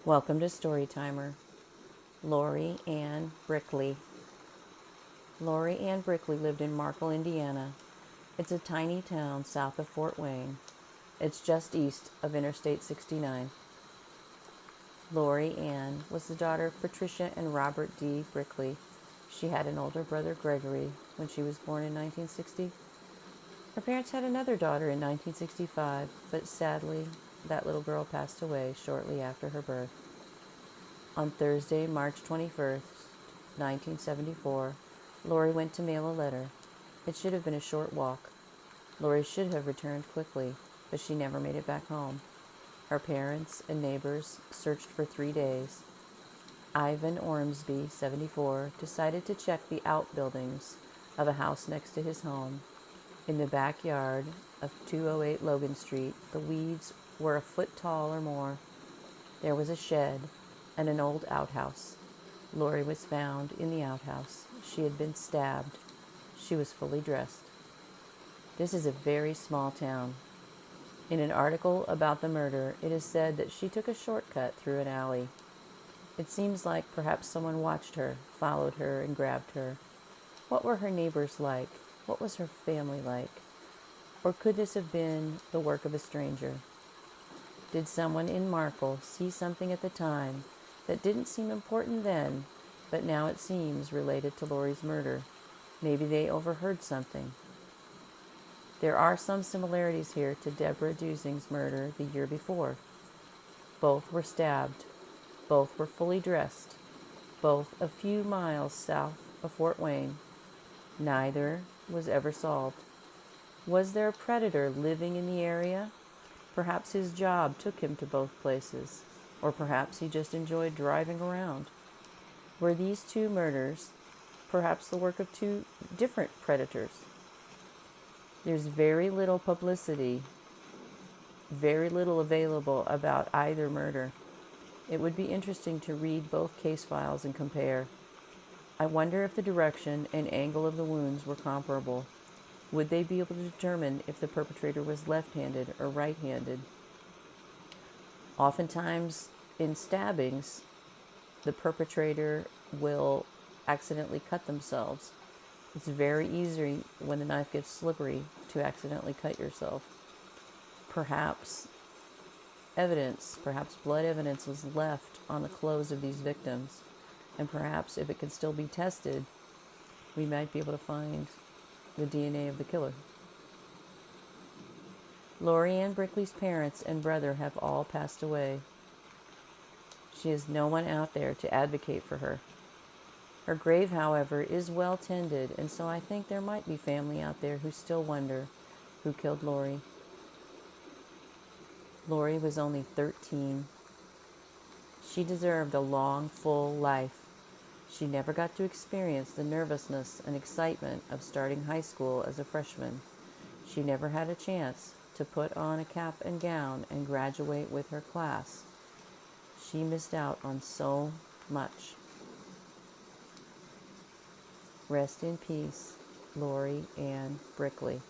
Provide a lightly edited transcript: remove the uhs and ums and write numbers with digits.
Welcome to Storytimer. Lori Ann Brickley. Lori Ann Brickley lived in Markle, Indiana. It's a tiny town south of Fort Wayne. It's just east of Interstate 69. Lori Ann was the daughter of Patricia and Robert D. Brickley. She had an older brother, Gregory, when she was born in 1960. Her parents had another daughter in 1965, but sadly, that little girl passed away shortly after her birth. On Thursday, March 21st, 1974, Lori went to mail a letter. It should have been a short walk. Lori should have returned quickly, but she never made it back home. Her parents and neighbors searched for 3 days. Ivan Ormsby, 74, decided to check the outbuildings of a house next to his home. In the backyard of 208 Logan Street, the weeds were a foot tall or more. There was a shed and an old outhouse. Lori was found in the outhouse. She had been stabbed. She was fully dressed. This is a very small town. In an article about the murder, it is said that she took a shortcut through an alley. It seems like perhaps someone watched her, followed her, and grabbed her. What were her neighbors like? What was her family like? Or could this have been the work of a stranger? Did someone in Markle see something at the time that didn't seem important then, but now it seems related to Lori's murder? Maybe they overheard something. There are some similarities here to Deborah Dusing's murder the year before. Both were stabbed. Both were fully dressed. Both a few miles south of Fort Wayne. Neither was ever solved. Was there a predator living in the area? Perhaps his job took him to both places, or perhaps he just enjoyed driving around. Were these two murders perhaps the work of two different predators? There's very little publicity, very little available about either murder. It would be interesting to read both case files and compare. I wonder if the direction and angle of the wounds were comparable. Would they be able to determine if the perpetrator was left-handed or right-handed? Oftentimes, in stabbings, the perpetrator will accidentally cut themselves. It's very easy when the knife gets slippery to accidentally cut yourself. Perhaps blood evidence was left on the clothes of these victims, and perhaps if it could still be tested, we might be able to find the DNA of the killer. Lori Ann Brickley's parents and brother have all passed away. She has no one out there to advocate for her. Her grave, however, is well tended, and so I think there might be family out there who still wonder who killed Lori. Lori was only 13. She deserved a long, full life. She never got to experience the nervousness and excitement of starting high school as a freshman. She never had a chance to put on a cap and gown and graduate with her class. She missed out on so much. Rest in peace, Lori Ann Brickley.